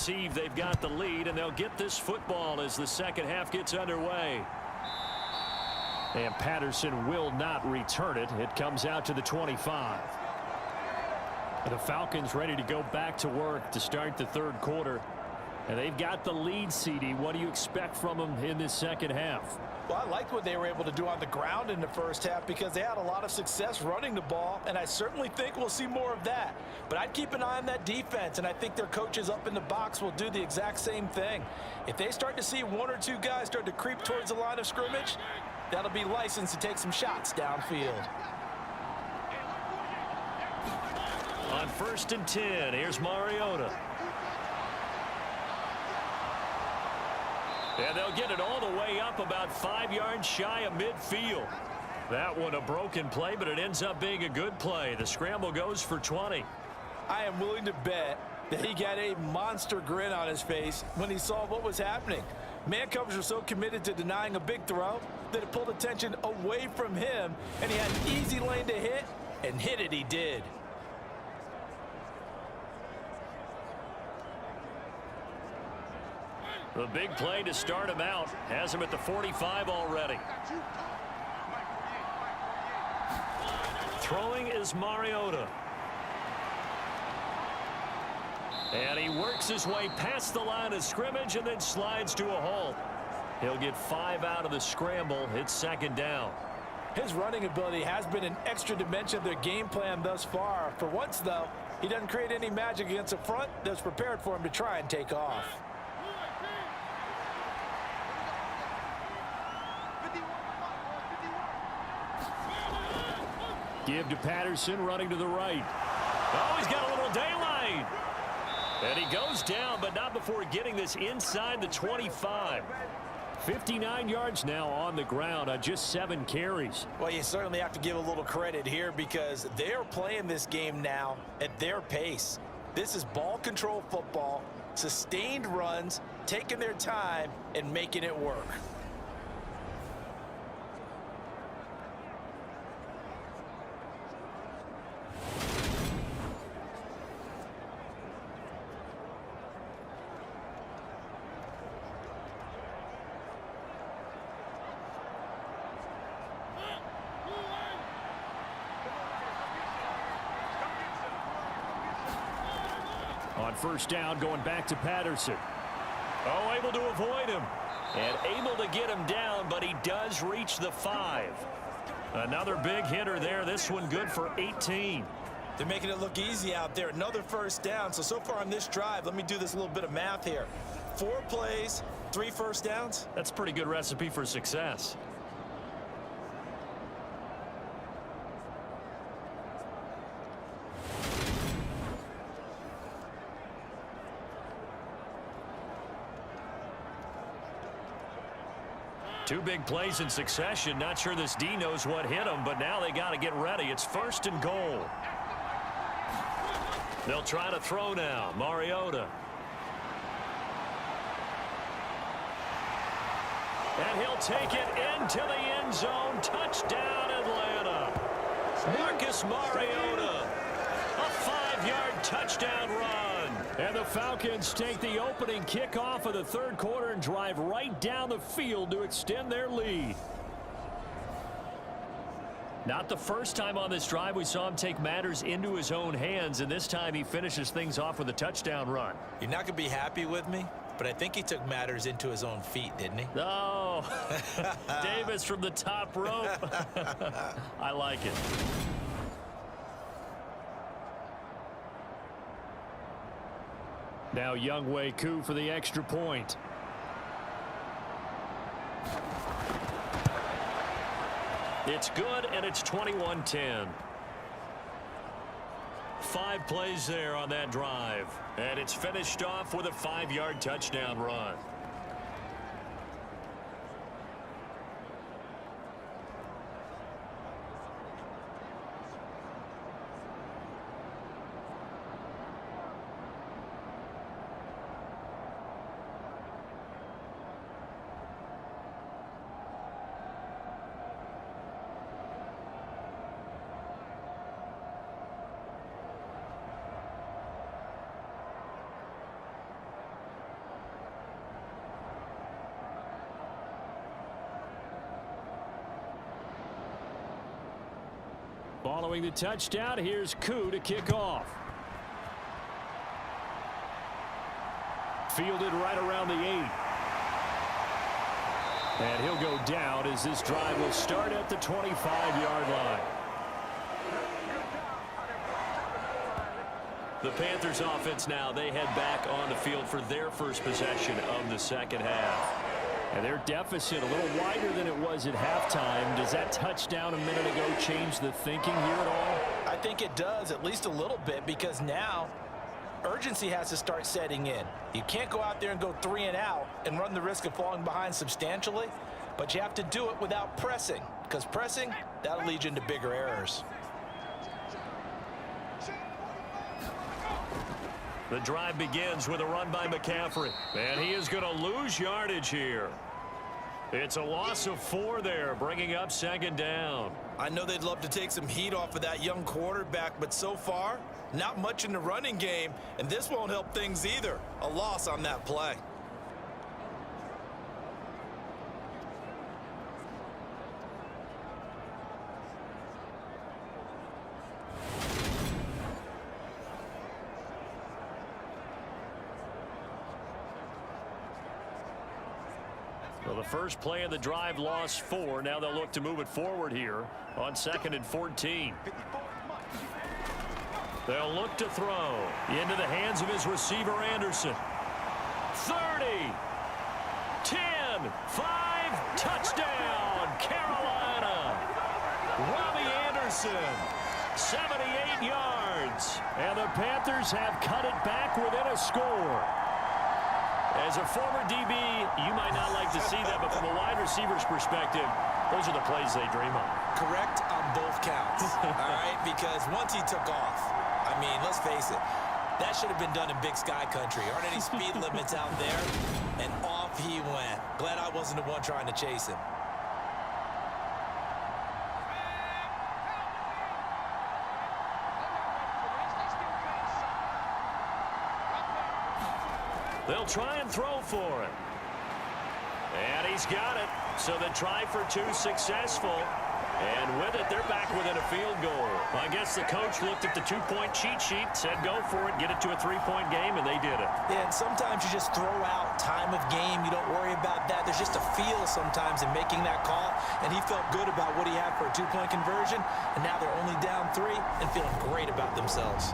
perceive they've got the lead, and they'll get this football as the second half gets underway. And Patterson will not return it. It comes out to the 25. The Falcons ready to go back to work to start the third quarter. And they've got the lead, CD. What do you expect from them in this second half? Well, I liked what they were able to do on the ground in the first half because they had a lot of success running the ball, and I certainly think we'll see more of that. But I'd keep an eye on that defense, and I think their coaches up in the box will do the exact same thing. If they start to see one or two guys start to creep towards the line of scrimmage, that'll be licensed to take some shots downfield. On 1st and 10, here's Mariota. And they'll get it all the way up about 5 yards shy of midfield. That one a broken play, but it ends up being a good play. The scramble goes for 20. I am willing to bet that he got a monster grin on his face when he saw what was happening. Man coverage were so committed to denying a big throw that it pulled attention away from him, and he had an easy lane to hit, and hit it he did. The big play to start him out has him at the 45 already. Throwing is Mariota. And he works his way past the line of scrimmage and then slides to a halt. He'll get 5 out of the scramble. It's second down. His running ability has been an extra dimension of their game plan thus far. For once, though, he doesn't create any magic against a front that's prepared for him to try and take off. Give to Patterson, running to the right. Oh, he's got a little daylight. And he goes down, but not before getting this inside the 25. 59 yards now on the ground on just 7 carries. Well, you certainly have to give a little credit here because they're playing this game now at their pace. This is ball control football, sustained runs, taking their time and making it work. On first down, going back to Patterson. Oh, able to avoid him. And able to get him down, but he does reach the 5. Another big hitter there. This one good for 18. They're making it look easy out there. Another first down. So far on this drive, let me do this little bit of math here. 4 plays, 3 first downs. That's a pretty good recipe for success. Two big plays in succession. Not sure this D knows what hit him, but now they got to get ready. It's 1st and goal. They'll try to throw now. Mariota. And he'll take it into the end zone. Touchdown, Atlanta. Marcus Mariota. A 5-yard touchdown run. And the Falcons take the opening kickoff of the third quarter and drive right down the field to extend their lead. Not the first time on this drive we saw him take matters into his own hands, and this time he finishes things off with a touchdown run. You're not going to be happy with me, but I think he took matters into his own feet, didn't he? Oh, Davis from the top rope. I like it. Now Younghoe Koo for the extra point. It's good, and it's 21-10. 5 plays there on that drive. And it's finished off with a 5-yard touchdown run. Following the touchdown, here's Koo to kick off. Fielded right around the 8. And he'll go down as this drive will start at the 25-yard line. The Panthers offense now, they head back on the field for their first possession of the second half. And their deficit a little wider than it was at halftime. Does that touchdown a minute ago change the thinking here at all? I think it does, at least a little bit, because now urgency has to start setting in. You can't go out there and go 3 and out and run the risk of falling behind substantially, but you have to do it without pressing, because pressing, that'll lead you into bigger errors. The drive begins with a run by McCaffrey, and he is going to lose yardage here. It's a loss of 4 there, bringing up second down. I know they'd love to take some heat off of that young quarterback, but so far, not much in the running game, and this won't help things either. A loss on that play. Well, the first play of the drive lost 4. Now they'll look to move it forward here on 2nd and 14. They'll look to throw into the hands of his receiver, Anderson. 30, 10, 5, touchdown, Carolina. Robbie Anderson, 78 yards. And the Panthers have cut it back within a score. As a former DB, you might not like to see that, but from a wide receiver's perspective, those are the plays they dream of. Correct on both counts, all right? Because once he took off, I mean, let's face it, that should have been done in Big Sky country. Aren't any speed limits out there? And off he went. Glad I wasn't the one trying to chase him. They'll try and throw for it. And he's got it. So the try for 2 successful. And with it, they're back within a field goal. I guess the coach looked at the 2-point cheat sheet, said go for it, get it to a 3-point game, and they did it. Yeah, and sometimes you just throw out time of game. You don't worry about that. There's just a feel sometimes in making that call. And he felt good about what he had for a 2-point conversion. And now they're only down 3 and feeling great about themselves.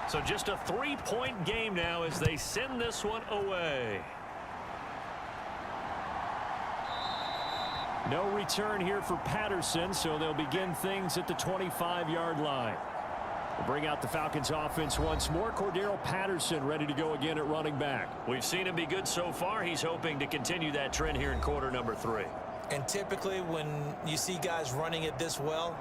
So just a 3-point game now as they send this one away. No return here for Patterson, so they'll begin things at the 25-yard line. We'll bring out the Falcons offense once more. Cordero Patterson ready to go again at running back. We've seen him be good so far. He's hoping to continue that trend here in quarter number 3. And typically when you see guys running it this well,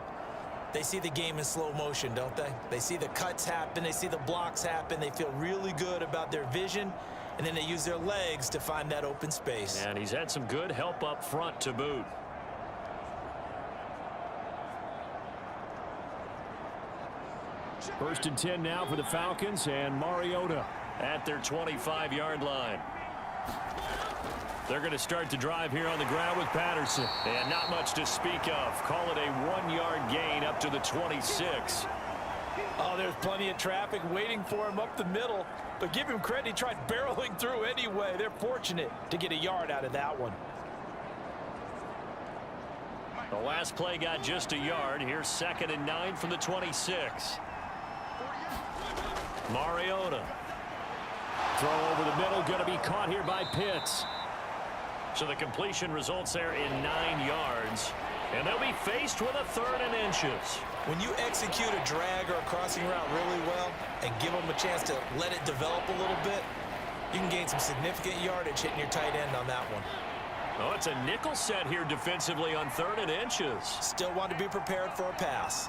they see the game in slow motion, don't they? They see the cuts happen. They see the blocks happen. They feel really good about their vision, and then they use their legs to find that open space. And he's had some good help up front to boot. First and 10 now for the Falcons, and Mariota at their 25-yard line. They're going to start the drive here on the ground with Patterson. And not much to speak of. Call it a 1-yard gain up to the 26. Oh, there's plenty of traffic waiting for him up the middle. But give him credit, he tried barreling through anyway. They're fortunate to get a yard out of that one. The last play got just a yard. Here's 2nd and 9 from the 26. Mariota. Throw over the middle, going to be caught here by Pitts. So the completion results there in 9 yards. And they'll be faced with a 3rd and inches. When you execute a drag or a crossing route really well and give them a chance to let it develop a little bit, you can gain some significant yardage hitting your tight end on that one. Oh, it's a nickel set here defensively on 3rd and inches. Still want to be prepared for a pass.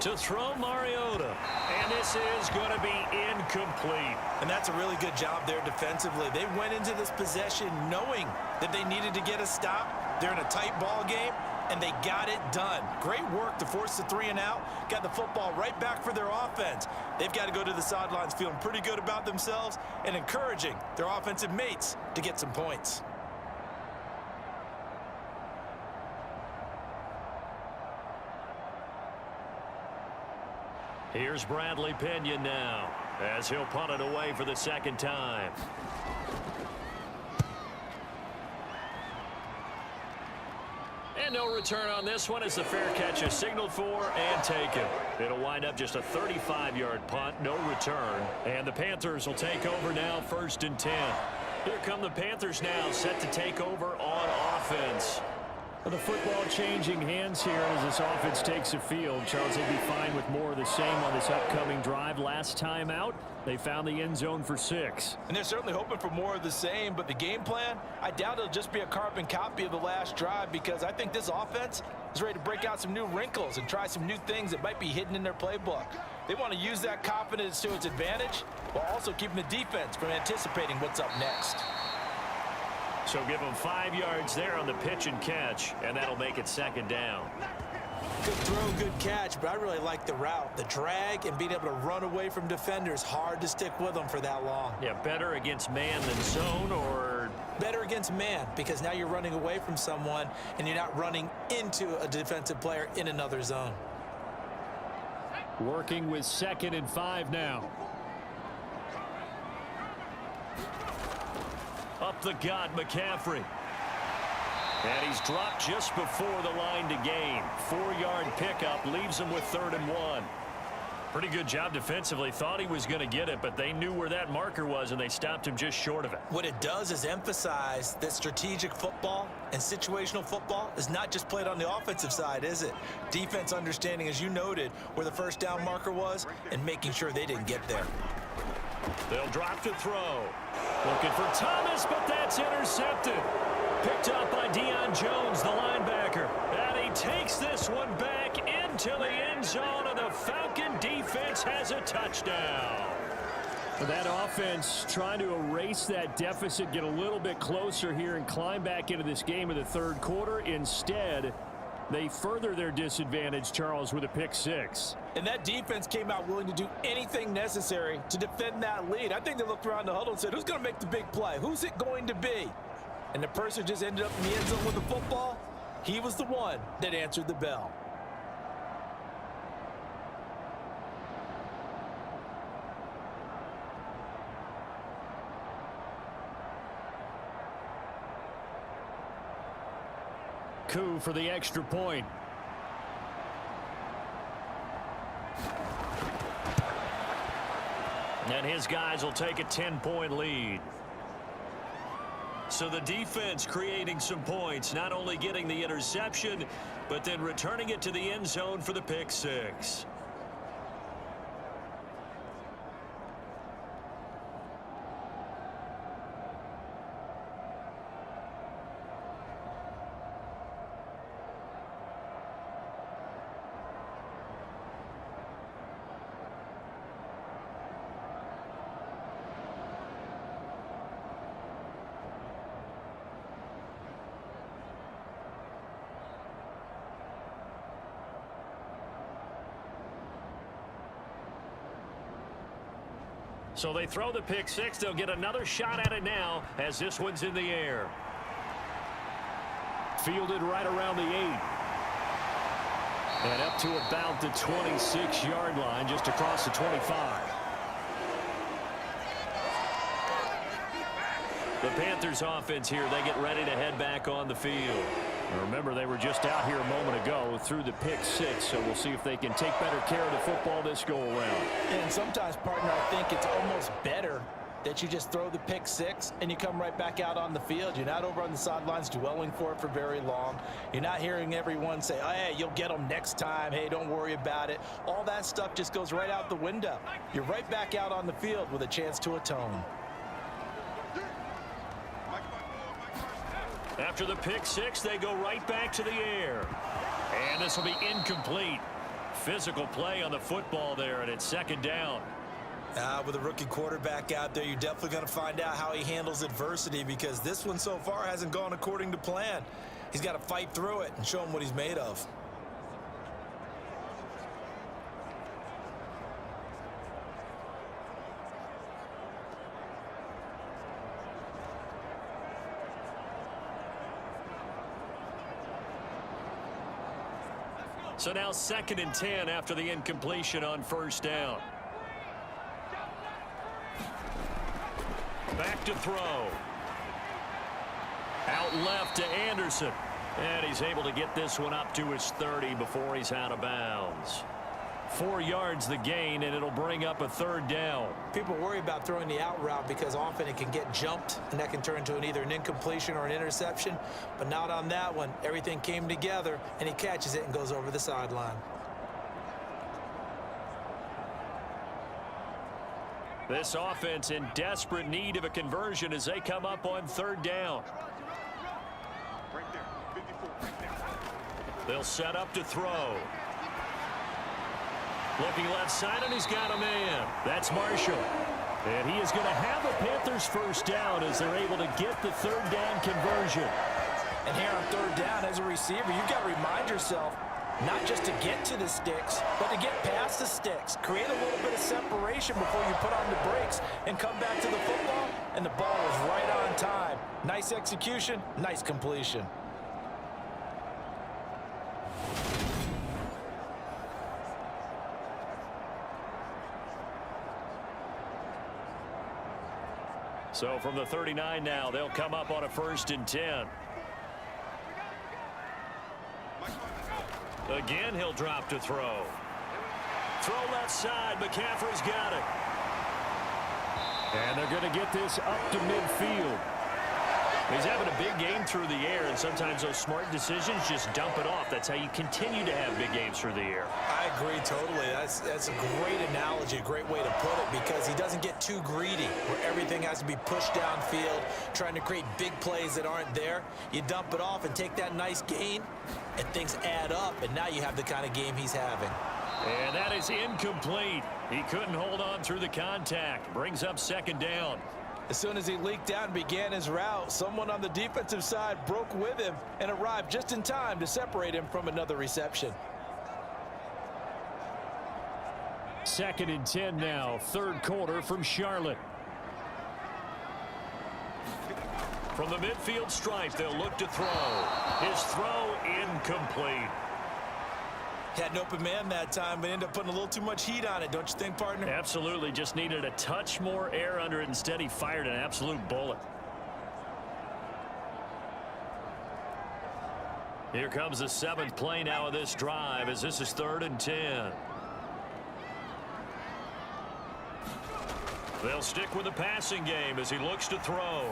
To throw Mariota. And this is going to be incomplete. And that's a really good job there defensively. They went into this possession knowing that they needed to get a stop. They're in a tight ball game, and they got it done. Great work to force the 3 and out. Got the football right back for their offense. They've got to go to the sidelines feeling pretty good about themselves and encouraging their offensive mates to get some points. Here's Bradley Pinion now as he'll punt it away for the second time. And no return on this one as the fair catch is signaled for and taken. It'll wind up just a 35-yard punt, no return. And the Panthers will take over now, 1st and 10. Here come the Panthers now, set to take over on offense. Well, the football changing hands here as this offense takes the field. Charles, they'd be fine with more of the same on this upcoming drive. Last time out, they found the end zone for 6. And they're certainly hoping for more of the same, but the game plan, I doubt it'll just be a carbon copy of the last drive because I think this offense is ready to break out some new wrinkles and try some new things that might be hidden in their playbook. They want to use that confidence to its advantage while also keeping the defense from anticipating what's up next. So give them 5 yards there on the pitch and catch, and that'll make it 2nd down. Good throw, good catch, but I really like the route. The drag and being able to run away from defenders, hard to stick with them for that long. Yeah, better against man than zone, or better against man because now you're running away from someone and you're not running into a defensive player in another zone. Working with 2nd and 5 now. Up the gut, McCaffrey. And he's dropped just before the line to gain. 4-yard pickup leaves him with 3rd and 1. Pretty good job defensively. Thought he was going to get it, but they knew where that marker was, and they stopped him just short of it. What it does is emphasize that strategic football and situational football is not just played on the offensive side, is it? Defense understanding, as you noted, where the 1st down marker was and making sure they didn't get there. They'll drop to throw. Looking for Thomas, but that's intercepted. Picked up by Deion Jones, the linebacker. And he takes this one back into the end zone, and the Falcon defense has a touchdown. That offense trying to erase that deficit, get a little bit closer here, and climb back into this game in the 3rd quarter. Instead, they further their disadvantage, Charles, with a pick 6. And that defense came out willing to do anything necessary to defend that lead. I think they looked around the huddle and said, who's going to make the big play? Who's it going to be? And the person just ended up in the end zone with the football. He was the one that answered the bell. Coup for the extra point. And his guys will take a 10-point lead. So the defense creating some points, not only getting the interception, but then returning it to the end zone for the pick 6. So they throw the pick 6. They'll get another shot at it now as this one's in the air. Fielded right around the 8. And up to about the 26-yard line, just across the 25. The Panthers offense here, they get ready to head back on the field. Remember, they were just out here a moment ago through the pick 6, so we'll see if they can take better care of the football this go-around. And sometimes, partner, I think it's almost better that you just throw the pick 6 and you come right back out on the field. You're not over on the sidelines dwelling for it for very long. You're not hearing everyone say, oh, hey, you'll get them next time. Hey, don't worry about it. All that stuff just goes right out the window. You're right back out on the field with a chance to atone. After the pick 6, they go right back to the air. And this will be incomplete. physical play on the football there, and it's second down. With a rookie quarterback out there, you're definitely going to find out how he handles adversity, because this one so far hasn't gone according to plan. He's got to fight through it and show him what he's made of. So now 2nd and 10 after the incompletion on first down. Back to throw. Out left to Anderson. And he's able to get this one up to his 30 before he's out of bounds. 4 yards the gain, and it'll bring up a 3rd down. People worry about throwing the out route because often it can get jumped, and that can turn into either an incompletion or an interception. But not on that one. Everything came together, and he catches it and goes over the sideline. This offense in desperate need of a conversion as they come up on 3rd down. They'll set up to throw. Looking left side, and he's got a man. That's Marshall. And he is going to have a Panthers 1st down as they're able to get the 3rd down conversion. And here on 3rd down as a receiver, you've got to remind yourself not just to get to the sticks, but to get past the sticks. Create a little bit of separation before you put on the brakes and come back to the football. And the ball was right on time. Nice execution, nice completion. So from the 39 now, they'll come up on a 1st and 10. Again, he'll drop to throw. Throw left side. McCaffrey's got it. And they're going to get this up to midfield. He's having a big game through the air, and sometimes those smart decisions just dump it off. That's how you continue to have big games through the air. I agree totally. That's a great analogy, a great way to put it, because he doesn't get too greedy where everything has to be pushed downfield, trying to create big plays that aren't there. You dump it off and take that nice gain, and things add up, and now you have the kind of game he's having. And that is incomplete. He couldn't hold on through the contact. Brings up 2nd down. As soon as he leaked out and began his route, someone on the defensive side broke with him and arrived just in time to separate him from another reception. 2nd and 10 now, 3rd quarter from Charlotte. From the midfield stripe, they'll look to throw. His throw incomplete. Had an open man that time, but ended up putting a little too much heat on it, don't you think, partner? Absolutely. Just needed a touch more air under it. Instead, he fired an absolute bullet. Here comes the 7th play now of this drive, as this is 3rd and 10. They'll stick with the passing game as he looks to throw.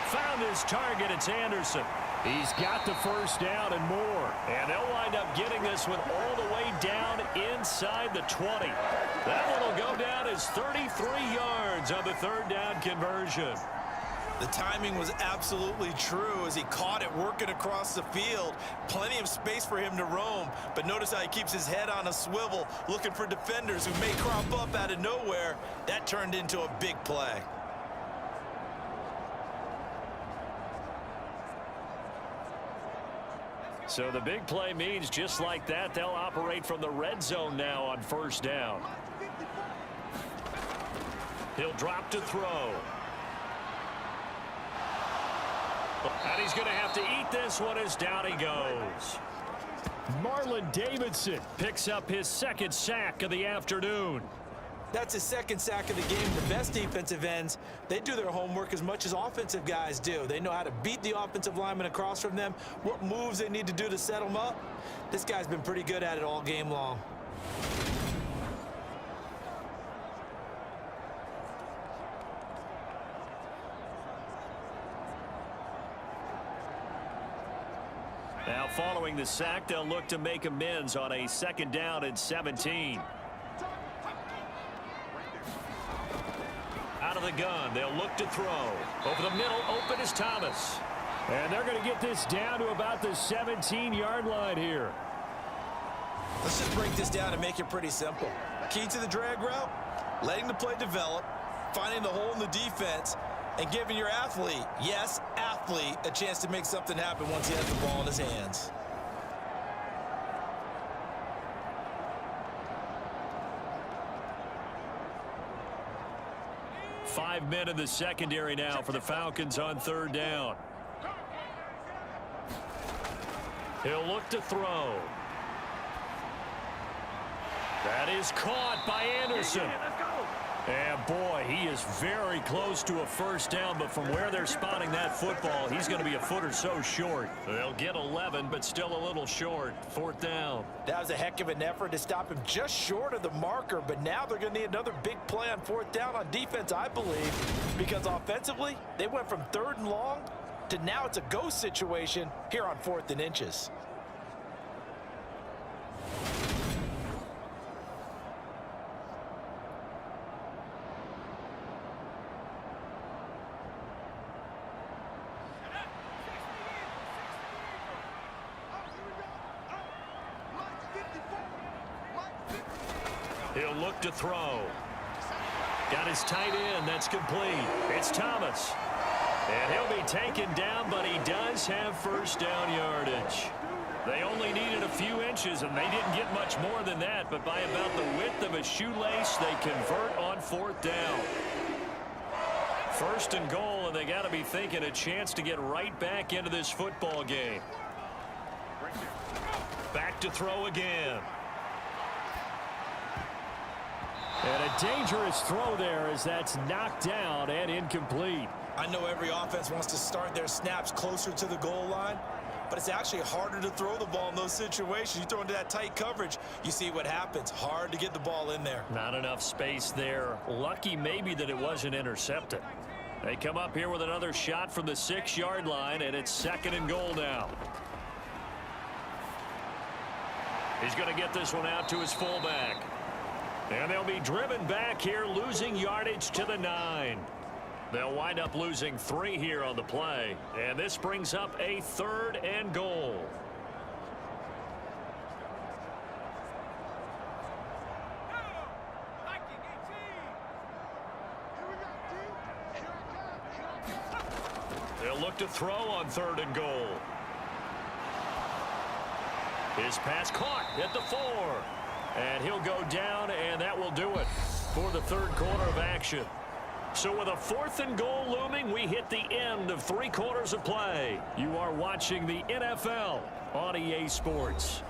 Found his target. It's Anderson. He's got the 1st down and more. And they'll wind up getting this one all the way down inside the 20. That one will go down as 33 yards on the 3rd down conversion. The timing was absolutely true as he caught it working across the field. Plenty of space for him to roam. But notice how he keeps his head on a swivel, looking for defenders who may crop up out of nowhere. That turned into a big play. So the big play means just like that, they'll operate from the red zone now on 1st down. He'll drop to throw. And he's going to have to eat this one as down he goes. Marlon Davidson picks up his 2nd sack of the afternoon. That's his 2nd sack of the game. The best defensive ends, they do their homework as much as offensive guys do. They know how to beat the offensive lineman across from them, what moves they need to do to set them up. This guy's been pretty good at it all game long. Now following the sack, they'll look to make amends on a 2nd down and 17. Out of the gun, they'll look to throw. Over the middle, open is Thomas. And they're going to get this down to about the 17-yard line here. Let's just break this down and make it pretty simple. Key to the drag route, letting the play develop, finding the hole in the defense, and giving your athlete, yes, athlete, a chance to make something happen once he has the ball in his hands. Five men in the secondary now for the Falcons on third down. He'll look to throw. That is caught by Anderson. And boy, he is very close to a first down, but from where they're spotting that football, he's going to be a foot or so short. They'll get 11, but still a little short. Fourth down. That was a heck of an effort to stop him just short of the marker, but now they're going to need another big play on fourth down on defense, I believe, because offensively, they went from 3rd and long to now it's a go situation here on 4th and inches. He'll look to throw. Got his tight end. That's complete. It's Thomas. And he'll be taken down, but he does have first down yardage. They only needed a few inches, and they didn't get much more than that. But by about the width of a shoelace, they convert on fourth down. First and goal, and they got to be thinking a chance to get right back into this football game. Back to throw again. And a dangerous throw there as that's knocked down and incomplete. I know every offense wants to start their snaps closer to the goal line, but it's actually harder to throw the ball in those situations. You throw into that tight coverage, you see what happens. Hard to get the ball in there. Not enough space there. Lucky maybe that it wasn't intercepted. They come up here with another shot from the 6-yard line, and it's 2nd and goal now. He's going to get this one out to his fullback. And they'll be driven back here, losing yardage to the 9. They'll wind up losing 3 here on the play. And this brings up a 3rd and goal. They'll look to throw on 3rd and goal. His pass caught at the 4. And he'll go down, and that will do it for the 3rd quarter of action. So with a 4th and goal looming, we hit the end of 3 quarters of play. You are watching the NFL on EA Sports.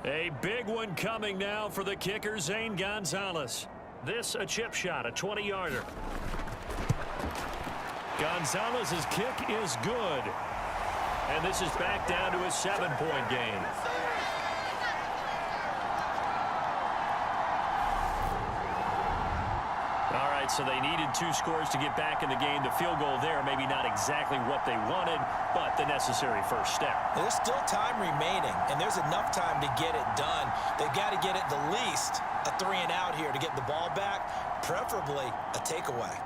A big one coming now for the kicker, Zane Gonzalez. This a chip shot, a 20-yarder. Gonzalez's kick is good. And this is back down to a 7-point game. All right, so they needed 2 scores to get back in the game. The field goal there, maybe not exactly what they wanted, but the necessary first step. There's still time remaining, and there's enough time to get it done. They've got to get it the least a 3 and out here to get the ball back, preferably a takeaway.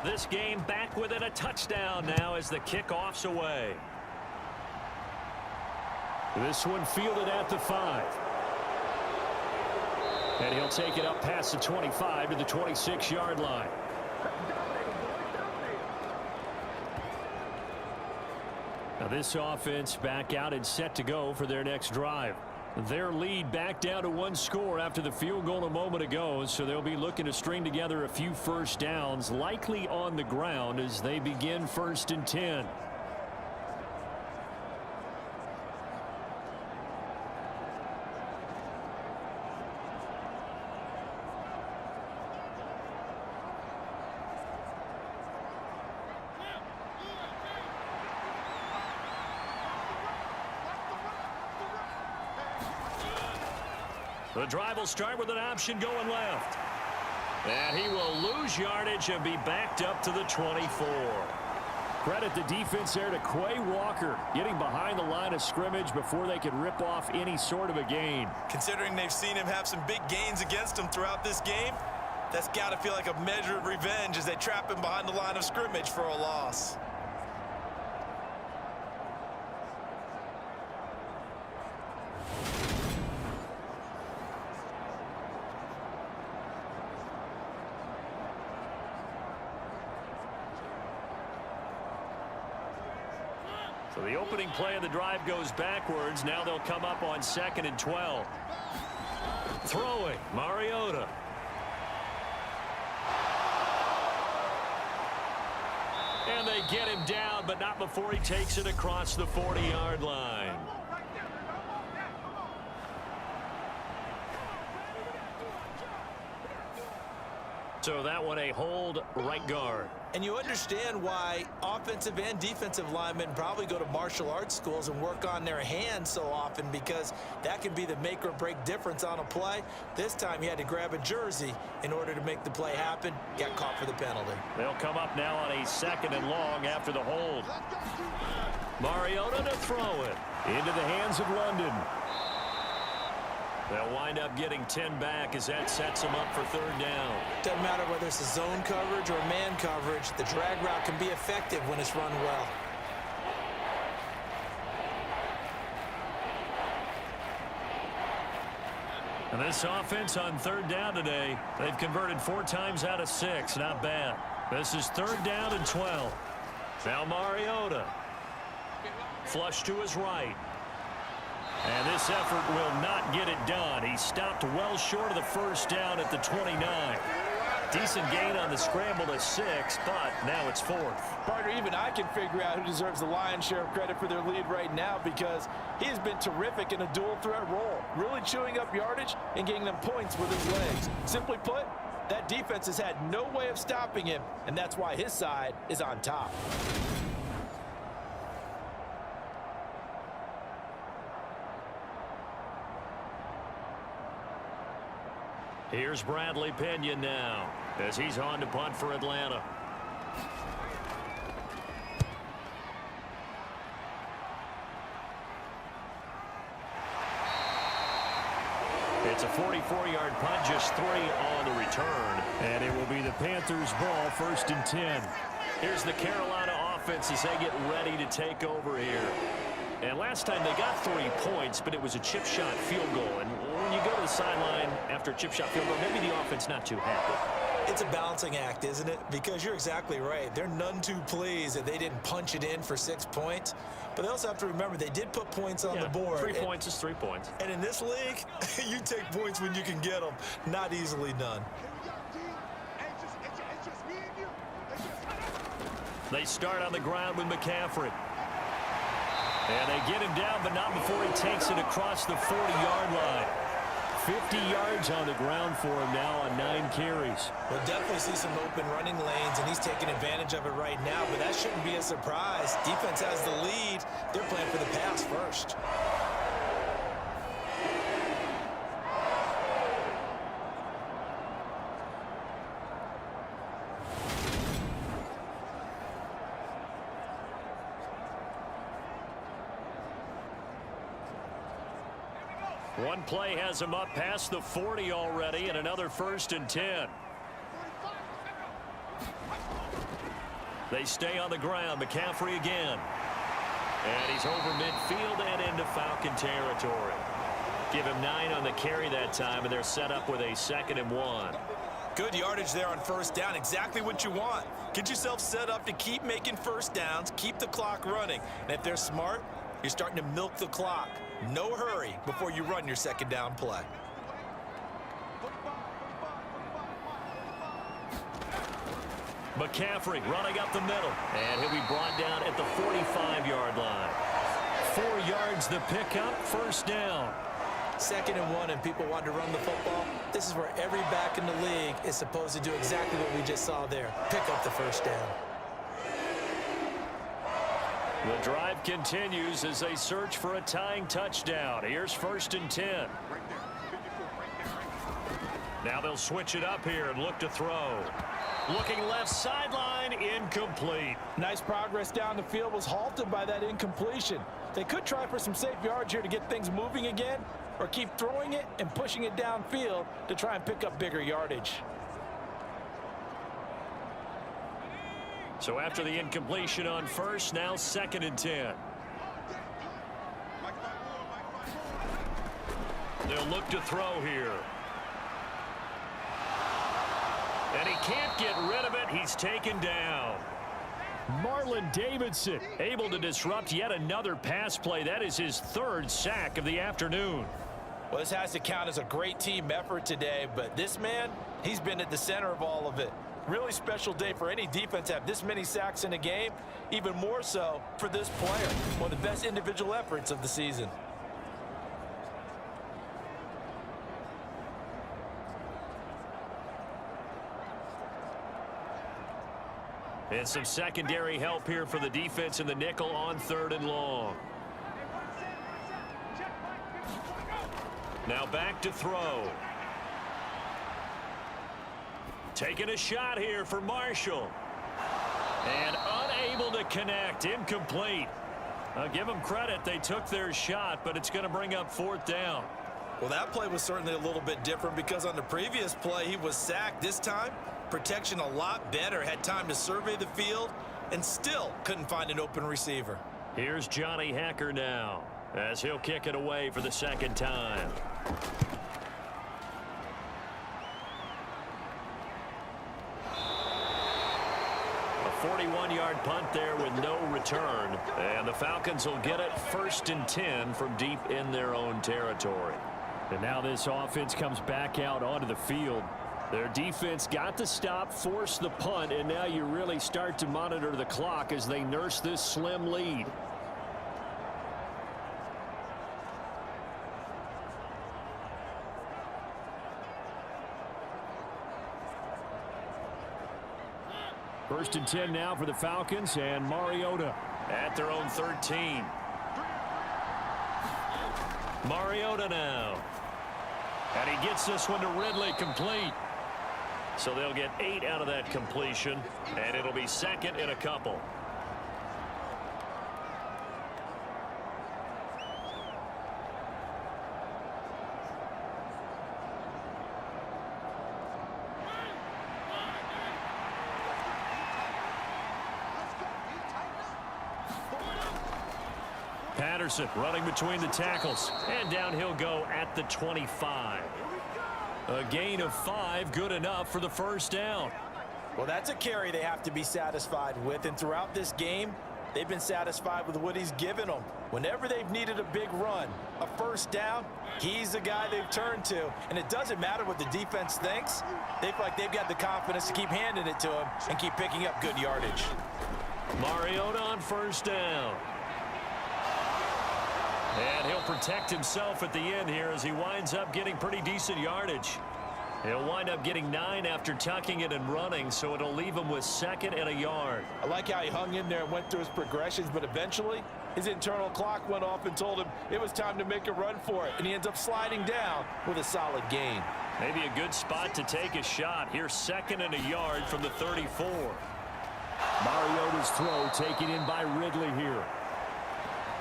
This game back within a touchdown now as the kickoff's away. This one fielded at the 5. And he'll take it up past the 25 to the 26-yard line. Now this offense back out and set to go for their next drive. Their lead back down to 1 score after the field goal a moment ago, so they'll be looking to string together a few first downs, likely on the ground as they begin 1st and 10. The drive will start with an option going left. And he will lose yardage and be backed up to the 24. Credit the defense there to Quay Walker, getting behind the line of scrimmage before they could rip off any sort of a gain. Considering they've seen him have some big gains against him throughout this game, that's got to feel like a measure of revenge as they trap him behind the line of scrimmage for a loss. So the opening play of the drive goes backwards. Now they'll come up on 2nd and 12. Throwing, Mariota. And they get him down, but not before he takes it across the 40-yard line. So that one a hold, right guard. And you understand why offensive and defensive linemen probably go to martial arts schools and work on their hands so often, because that can be the make or break difference on a play. This time he had to grab a jersey in order to make the play happen. Got caught for the penalty. They'll come up now on a 2nd and long after the hold. Mariota to throw it into the hands of London. They'll wind up getting 10 back as that sets them up for 3rd down. Doesn't matter whether it's a zone coverage or man coverage, the drag route can be effective when it's run well. And this offense on 3rd down today, they've converted 4 times out of 6. Not bad. This is 3rd down and 12. Now Mariota. Flush to his right. And this effort will not get it done. He stopped well short of the 1st down at the 29. Decent gain on the scramble to 6, but now it's 4th. Partner, even I can figure out who deserves the lion's share of credit for their lead right now, because he has been terrific in a dual threat role, really chewing up yardage and getting them points with his legs. Simply put, that defense has had no way of stopping him, and that's why his side is on top. Here's Bradley Pinion now as he's on to punt for Atlanta. It's a 44-yard punt, just 3 on the return. And it will be the Panthers' ball, 1st and 10. Here's the Carolina offense as they get ready to take over here. And last time they got 3 points, but it was a chip shot field goal. And when you go to the sideline after a chip shot field goal, maybe the offense not too happy. It's a balancing act, isn't it? Because you're exactly right. They're none too pleased that they didn't punch it in for 6 points. But they also have to remember they did put points on the board. 3 points is 3 points. And in this league, you take points when you can get them. Not easily done. They start on the ground with McCaffrey. And they get him down, but not before he takes it across the 40-yard line. 50 yards on the ground for him now on 9 carries. We'll definitely see some open running lanes, and he's taking advantage of it right now, but that shouldn't be a surprise. Defense has the lead. They're playing for the pass first. One play has him up past the 40 already, and another 1st and 10. They stay on the ground. McCaffrey again. And he's over midfield and into Falcon territory. Give him 9 on the carry that time, and they're set up with a 2nd and 1. Good yardage there on 1st down. Exactly what you want. Get yourself set up to keep making 1st downs, keep the clock running. And if they're smart, you're starting to milk the clock. No hurry before you run your 2nd down play. McCaffrey running up the middle. And he'll be brought down at the 45-yard line. 4 yards the pickup, 1st down. 2nd and 1, and people want to run the football. This is where every back in the league is supposed to do exactly what we just saw there. Pick up the 1st down. The drive continues as they search for a tying touchdown. Here's 1st and 10. Now they'll switch it up here and look to throw. Looking left sideline, incomplete. Nice progress down the field, was halted by that incompletion. They could try for some safe yards here to get things moving again, or keep throwing it and pushing it downfield to try and pick up bigger yardage. So after the incompletion on first, now 2nd and 10. They'll look to throw here. And he can't get rid of it. He's taken down. Marlon Davidson Able to disrupt yet another pass play. That is his 3rd sack of the afternoon. Well, this has to count as a great team effort today, but this man, he's been at the center of all of it. Really special day for any defense to have this many sacks in a game, even more so for this player. One of the best individual efforts of the season. And some secondary help here for the defense in the nickel on 3rd and long. Now back to throw. Taking a shot here for Marshall. And unable to connect. Incomplete. I'll give them credit. They took their shot, but it's going to bring up 4th down. Well, that play was certainly a little bit different because on the previous play, he was sacked. This time, protection a lot better. Had time to survey the field and still couldn't find an open receiver. Here's Johnny Hacker now as he'll kick it away for the 2nd time. A 41-yard punt there with no return. And the Falcons will get it 1st and 10 from deep in their own territory. And now this offense comes back out onto the field. Their defense got the stop, forced the punt, and now you really start to monitor the clock as they nurse this slim lead. First and 10 now for the Falcons, and Mariota at their own 13. Mariota now. And he gets this one to Ridley complete. So they'll get 8 out of that completion, and it'll be 2nd and a couple. Patterson running between the tackles, and down he'll go at the 25. A gain of 5, good enough for the 1st down. Well, that's a carry they have to be satisfied with, and throughout this game, they've been satisfied with what he's given them. Whenever they've needed a big run, a 1st down, he's the guy they've turned to. And it doesn't matter what the defense thinks. They feel like they've got the confidence to keep handing it to him and keep picking up good yardage. Mariota on 1st down. And he'll protect himself at the end here as he winds up getting pretty decent yardage. He'll wind up getting 9 after tucking it and running, so it'll leave him with 2nd and a yard. I like how he hung in there and went through his progressions, but eventually his internal clock went off and told him it was time to make a run for it, and he ends up sliding down with a solid gain. Maybe a good spot to take a shot. Here's 2nd and a yard from the 34. Mariota's throw taken in by Ridley here.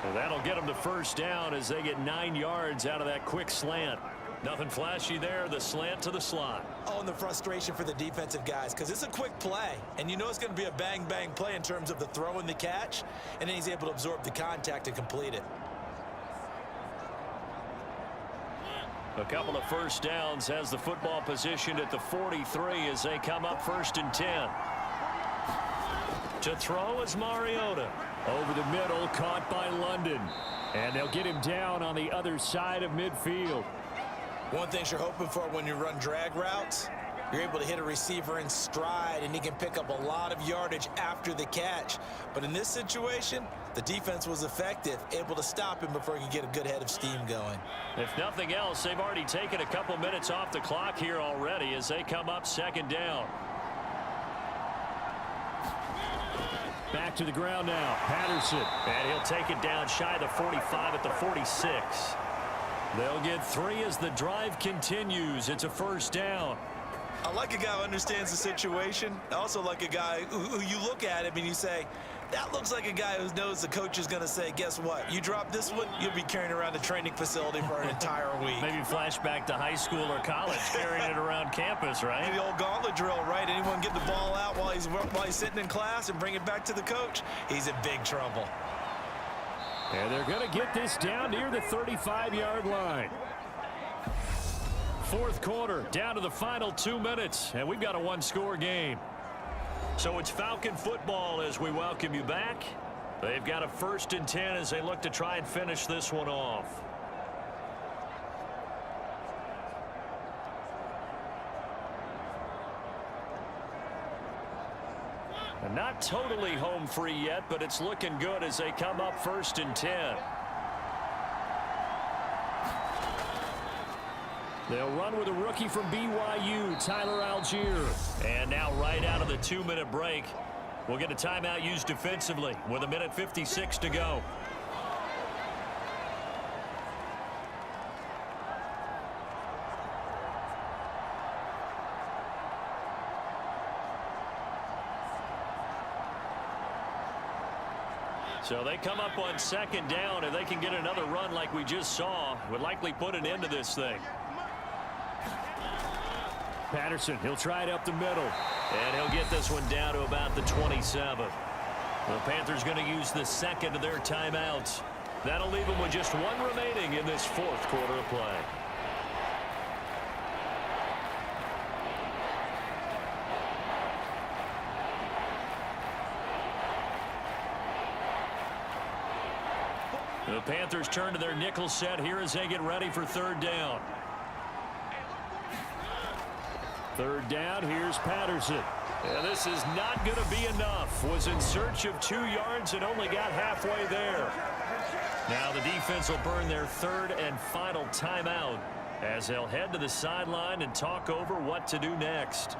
And that'll get them the 1st down as they get 9 yards out of that quick slant. Nothing flashy there, the slant to the slot. Oh, and the frustration for the defensive guys, because it's a quick play, and you know it's going to be a bang-bang play in terms of the throw and the catch, and then he's able to absorb the contact and complete it. A couple of 1st downs has the football positioned at the 43 as they come up 1st and 10. To throw is Mariota. Over the middle, caught by London. And they'll get him down on the other side of midfield. One thing you're hoping for when you run drag routes, you're able to hit a receiver in stride, and he can pick up a lot of yardage after the catch. But in this situation, the defense was effective, able to stop him before he could get a good head of steam going. If nothing else, they've already taken a couple minutes off the clock here already as they come up 2nd down. Back to the ground now, Patterson. And he'll take it down shy of the 45 at the 46. They'll get 3 as the drive continues. It's a first down. I like a guy who understands the situation. I also like a guy who you look at him and you say, that looks like a guy who knows the coach is going to say, guess what? You drop this one, you'll be carrying around the training facility for an entire week. Maybe flashback to high school or college, carrying it around campus, right? The old gauntlet drill, right? Anyone get the ball out while he's sitting in class and bring it back to the coach? He's in big trouble. And they're going to get this down near the 35-yard line. Fourth quarter, down to the final 2 minutes, and we've got a one-score game. So it's Falcon football as we welcome you back. They've got a 1st and 10 as they look to try and finish this one off. And not totally home free yet, but it's looking good as they come up 1st and 10. They'll run with a rookie from BYU, Tyler Algier. And now right out of the 2-minute break, we'll get a timeout used defensively with 1:56 to go. So they come up on 2nd down, and they can get another run like we just saw. Would likely put an end to this thing. Patterson, he'll try it up the middle. And he'll get this one down to about the 27. The Panthers going to use the 2nd of their timeouts. That'll leave them with just 1 remaining in this 4th quarter of play. The Panthers turn to their nickel set here as they get ready for 3rd down. 3rd down, here's Patterson. And this is not going to be enough. Was in search of 2 yards and only got halfway there. Now the defense will burn their 3rd and final timeout as they'll head to the sideline and talk over what to do next.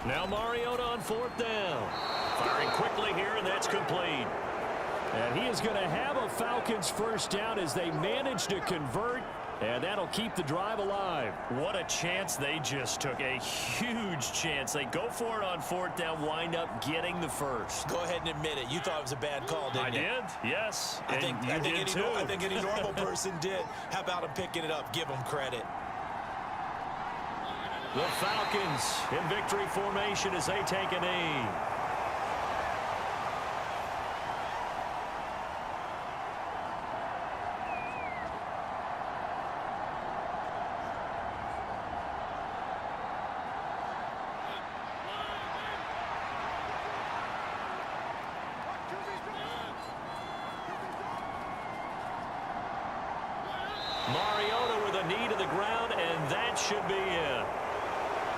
Now Mariota on 4th down. Firing quickly here, and that's complete. And he is going to have a Falcons 1st down as they manage to convert, and that'll keep the drive alive. What a chance they just took. A huge chance. They go for it on 4th down, wind up getting the 1st. Go ahead and admit it. You thought it was a bad call, didn't you? I did, yes. I think any normal person did. How about him picking it up? Give him credit. The Falcons in victory formation as they take a knee. Mariota with a knee to the ground, and that should be it.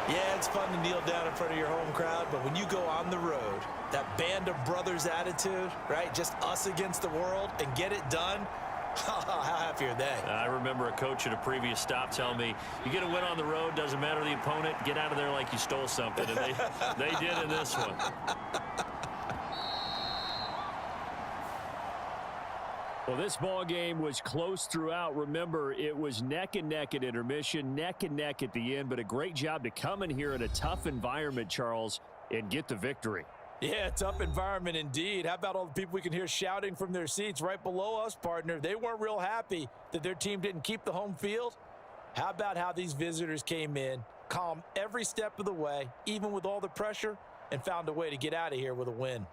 Yeah, it's fun to kneel down in front of your home crowd, but when you go on the road, that band of brothers attitude, right, just us against the world, and get it done, how happy are they? I remember a coach at a previous stop telling me, you get a win on the road, doesn't matter the opponent, get out of there like you stole something, and they did in this one. Well, this ball game was close throughout. Remember, it was neck and neck at intermission, neck and neck at the end, but a great job to come in here in a tough environment, Charles, and get the victory. Yeah, tough environment indeed. How about all the people we can hear shouting from their seats right below us, partner? They weren't real happy that their team didn't keep the home field. How about how these visitors came in, calm every step of the way, even with all the pressure, and found a way to get out of here with a win?